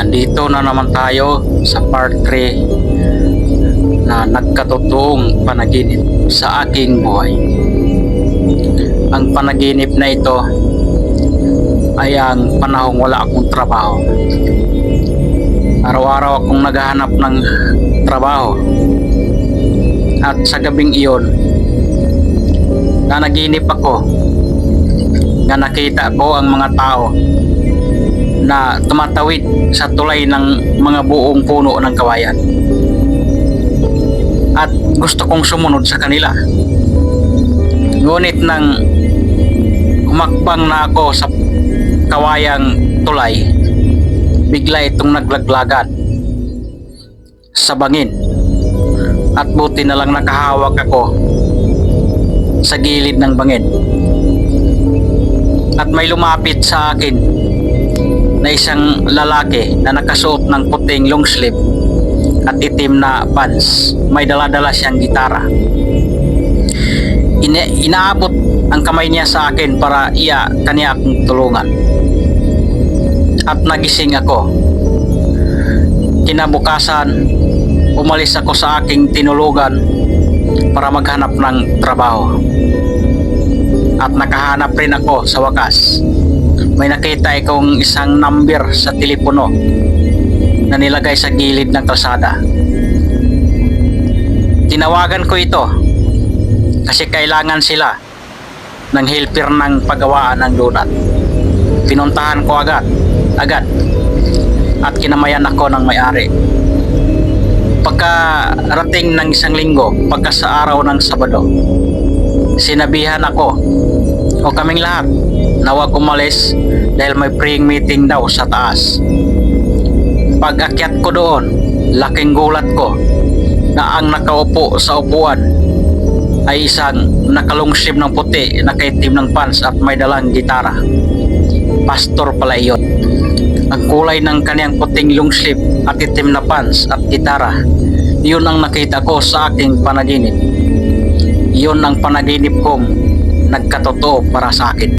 Andito na naman tayo sa part 3 na nagkatotoong panaginip sa aking buhay. Ang panaginip na ito ay ang panahong wala akong trabaho. Araw-araw akong naghahanap ng trabaho. At sa gabing iyon, nanaginip ako na nakita ko ang mga tao na tumatawid sa tulay ng mga buong puno ng kawayan. At gusto kong sumunod sa kanila. Ngunit nang humakbang na ako sa kawayang tulay, bigla itong naglaglagan sa bangin. At buti na lang nakahawak ako sa gilid ng bangin. At may lumapit sa akin na isang lalaki na nakasuot ng puting long sleeve at itim na pants. May dala-dala siyang gitara. Inaabot ang kamay niya sa akin para kaniya akong tulungan. At nagising ako. Kinabukasan, umalis ako sa aking tinulugan para maghanap ng trabaho. At nakahanap rin ako sa wakas. May nakita akong isang number sa telepono na nilagay sa gilid ng kalsada. Tinawagan ko ito kasi kailangan sila ng helper ng paggawaan ng donut. Pinuntahan ko agad at kinamayan ako ng may-ari. Pagkarating ng isang linggo, pagka sa araw ng Sabado, sinabihan ako o kaming lahat na huwag umalis dahil may praying meeting daw sa taas. Pag-akyat ko doon, laking gulat ko na ang nakaupo sa upuan ay isang nakalungsib ng puti, nakaitim ng pants at may dalang gitara. Pastor pala iyon. Ang kulay ng kaniyang puting long sleeve at itim na pants at gitara, yun ang nakita ko sa aking panaginip. Yun ang panaginip kong nagkatotoo para sa akin.